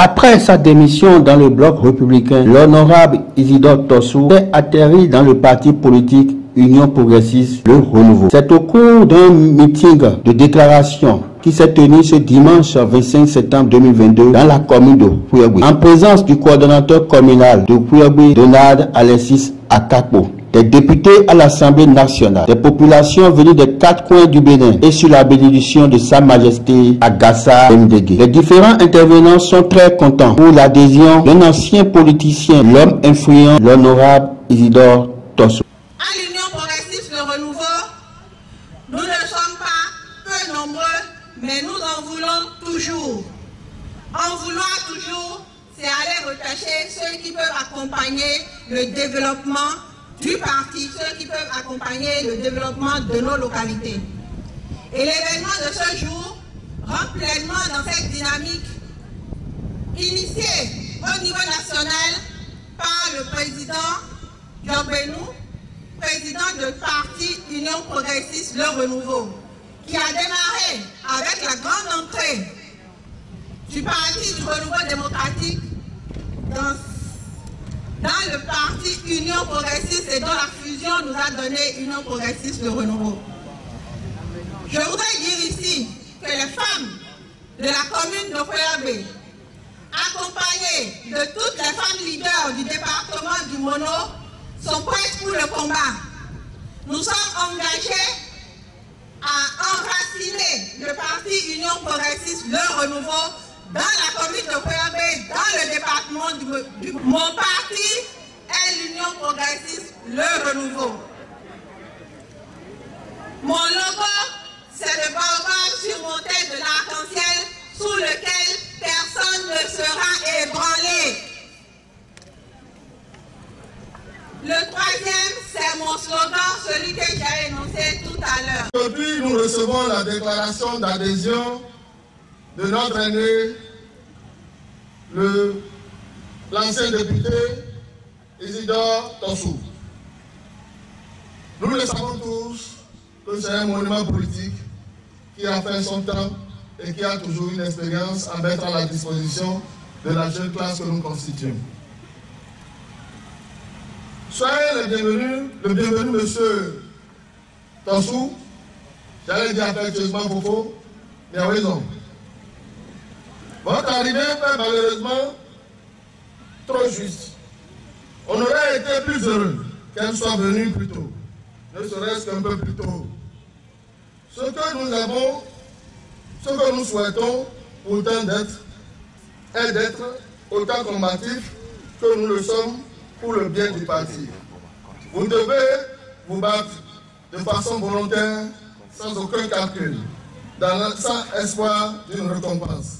Après sa démission dans le bloc républicain, l'honorable Isidore Tossou est atterri dans le parti politique Union Progressiste Le Renouveau. C'est au cours d'un meeting de déclaration qui s'est tenu ce dimanche 25 septembre 2022 dans la commune de Pouyaboui, en présence du coordonnateur communal de Pouyaboui, Donald Alexis Akapo, des députés à l'Assemblée nationale, des populations venues des 4 coins du Bénin et sur la bénédiction de Sa Majesté Agassa Mbege. Les différents intervenants sont très contents pour l'adhésion d'un ancien politicien, l'homme influent, l'honorable Isidore Tossou. À l'Union Progressiste Le Renouveau, nous ne sommes pas peu nombreux, mais nous en voulons toujours. En vouloir toujours, c'est aller rechercher ceux qui peuvent accompagner le développement du parti, ceux qui peuvent accompagner le développement de nos localités. Et l'événement de ce jour rentre pleinement dans cette dynamique initiée au niveau national par le président Diogbenou, président du parti Union Progressiste Le Renouveau, qui a démarré avec la grande entrée du parti du Renouveau démocratique dans le parti Union Progressiste et dont la fusion nous a donné Union Progressiste Le Renouveau. Je voudrais dire ici que les femmes de la commune de Pouyaboui, accompagnées de toutes les femmes leaders du département du Mono, sont prêtes pour le combat. Nous sommes engagés à enraciner le parti Union Progressiste Le Renouveau dans la commune de Pouyaboui, dans le département du Mon parti est l'Union Progressiste Le Renouveau. Mon logo, c'est le baobab surmonté de l'arc-en-ciel sous lequel personne ne sera ébranlé. Le troisième, c'est mon slogan, celui que j'ai énoncé tout à l'heure. Aujourd'hui, nous recevons la déclaration d'adhésion de notre aîné, l'ancien député Isidore Tossou. Nous le savons tous que c'est un monument politique qui a fait son temps et qui a toujours une expérience à mettre à la disposition de la jeune classe que nous constituons. Soyez le bienvenu, monsieur Tossou. J'allais dire affectueusement Fofo, mais à raison. Votre arrivée est malheureusement trop juste. On aurait été plus heureux qu'elle soit venue plus tôt, ne serait-ce qu'un peu plus tôt. Ce que nous avons, ce que nous souhaitons pourtant est d'être autant combatifs que nous le sommes pour le bien du parti. Vous devez vous battre de façon volontaire, sans aucun calcul, sans espoir d'une récompense.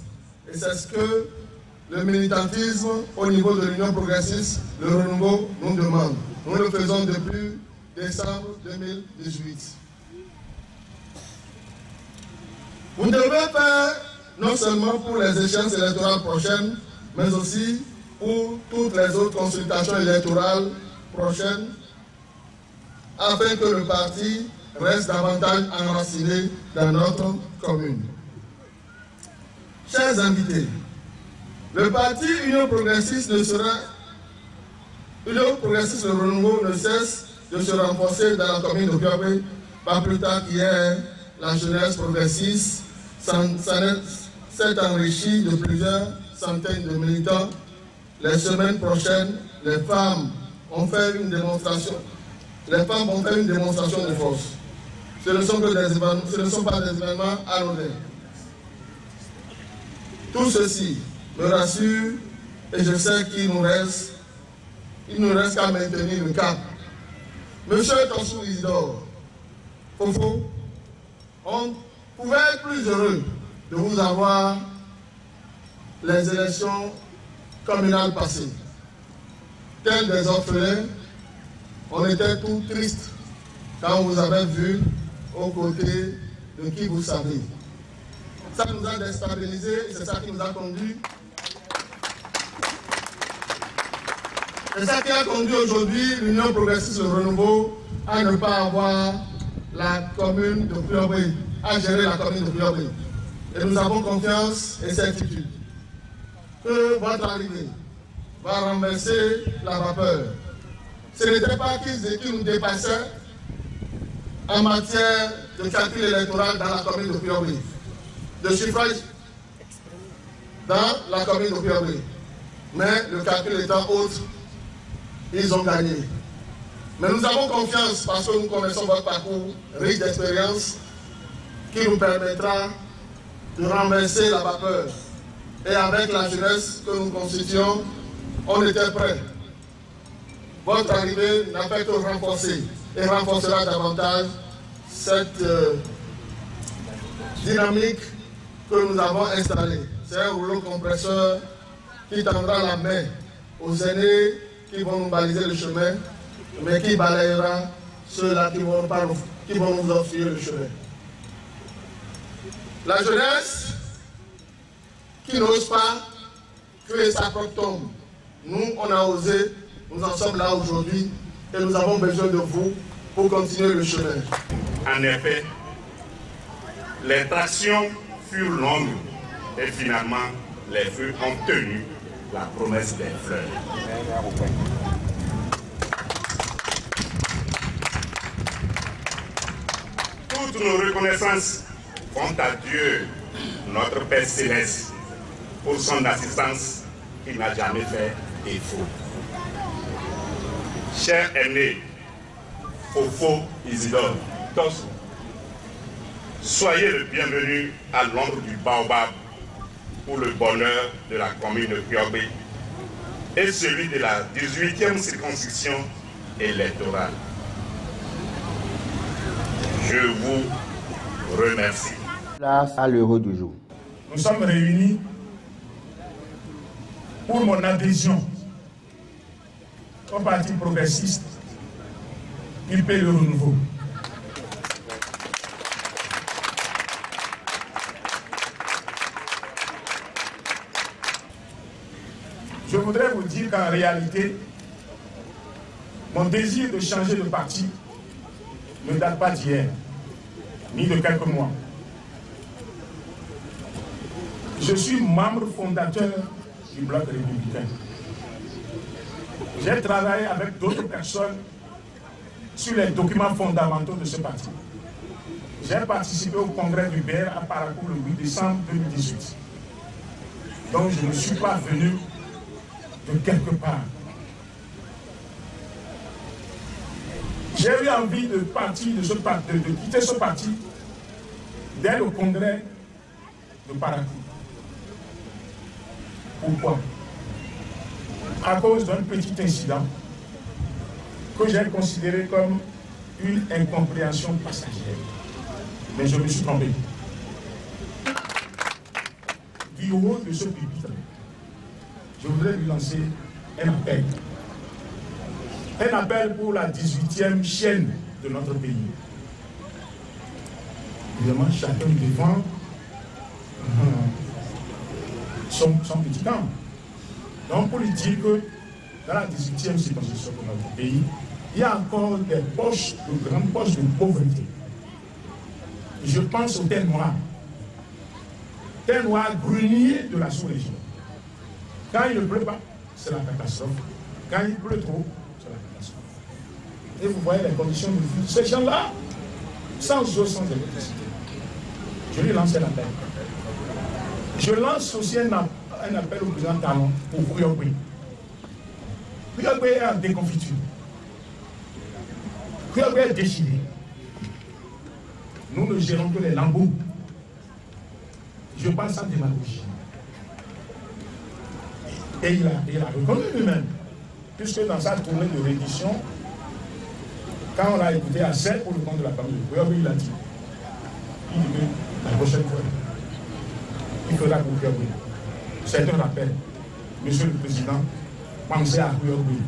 Et c'est ce que le militantisme au niveau de l'Union Progressiste, Le Renouveau, nous demande. Nous le faisons depuis décembre 2018. Vous devez faire non seulement pour les échéances électorales prochaines, mais aussi pour toutes les autres consultations électorales prochaines, afin que le parti reste davantage enraciné dans notre commune. Chers invités, le parti Union Progressiste Le Renouveau ne cesse de se renforcer dans la commune de Pouyaboui, pas plus tard qu'hier, la jeunesse progressiste s'est enrichie de plusieurs centaines de militants. Les semaines prochaines, les femmes ont fait une démonstration. Les femmes vont faire une démonstration de force. Ce ne sont pas des événements anodins. Tout ceci me rassure et je sais qu'il nous reste qu'à maintenir le cap. Monsieur Tossou Isidore, Fofo, on pouvait être plus heureux de vous avoir les élections communales passées. Tels des orphelins, on était tout tristes quand on vous avait vu aux côtés de qui vous savez. Ça nous a déstabilisés et c'est ça qui nous a conduit. C'est ça qui a conduit aujourd'hui l'Union Progressiste Le Renouveau à ne pas avoir la commune de Pouyaboui, à gérer la commune de Pouyaboui. Et nous avons confiance et certitude que votre arrivée va renverser la vapeur. Ce n'était pas qui nous dépassait en matière de calcul électoral dans la commune de Puyo-Bri, de suffrage dans la commune de Puyo-Bri. Mais le calcul étant autre, ils ont gagné. Mais nous avons confiance parce que nous connaissons votre parcours riche d'expérience qui nous permettra de renverser la vapeur. Et avec la jeunesse que nous constituons, on était prêts. Votre arrivée n'a fait que renforcer et renforcera davantage cette dynamique que nous avons installée. C'est un rouleau compresseur qui tendra la main aux aînés qui vont nous baliser le chemin, mais qui balayera ceux-là qui vont nous offrir le chemin. La jeunesse qui n'ose pas créer sa propre tombe. Nous, on a osé, nous en sommes là aujourd'hui et nous avons besoin de vous pour continuer le chemin. En effet, les tractions furent longues et finalement les feux ont tenu la promesse des fleurs. Toutes nos reconnaissances vont à Dieu, notre Père Céleste, pour son assistance qui n'a jamais fait défaut. Cher aîné, Fofo Isidore Tossou, soyez le bienvenu à l'ombre du Baobab pour le bonheur de la commune de Puyo-Bri et celui de la 18e circonscription électorale. Je vous remercie. Place à l'heure du jour. Nous sommes réunis pour mon adhésion au Parti progressiste UP Le Renouveau. Je voudrais vous dire qu'en réalité, mon désir de changer de parti ne date pas d'hier, ni de quelques mois. Je suis membre fondateur du Bloc républicain. J'ai travaillé avec d'autres personnes sur les documents fondamentaux de ce parti. J'ai participé au congrès du BR à Parakou le 8 décembre 2018. Donc je ne suis pas venu de quelque part. J'ai eu envie de partir de quitter ce parti dès le congrès de Parakou. Pourquoi? À cause d'un petit incident que j'ai considéré comme une incompréhension passagère. Mais je me suis trompé. Du haut de ce pupitre, je voudrais lui lancer un appel. Un appel pour la 18e chaîne de notre pays. Évidemment, chacun défend son petit camp. Donc, pour lui dire que dans la 18e circonscription de notre pays, il y a encore des poches, de grandes poches de pauvreté. Je pense au thé noir. Thé noir grenier de la sous-région. Quand il ne pleut pas, c'est la catastrophe. Quand il pleut trop, c'est la catastrophe. Et vous voyez les conditions de vie. Ces gens-là, sans eau, sans électricité. Je lui lance un appel. Je lance aussi un appel au président Talon pour Puyo-Bri. Puyo-Bri est en déconfiture. Puyo-Bri est déchiré. Nous ne gérons que les lambeaux. Je parle sans démagogie. Et il a reconnu lui-même. Puisque dans sa tournée de réédition, quand on l'a écouté à 7 pour le compte de la famille de Puyo-Bri, il a dit. Il dit que la prochaine fois, il faudra pour Puyo-Bri. C'est un rappel. Monsieur le Président, pensez à Puyo-Bri.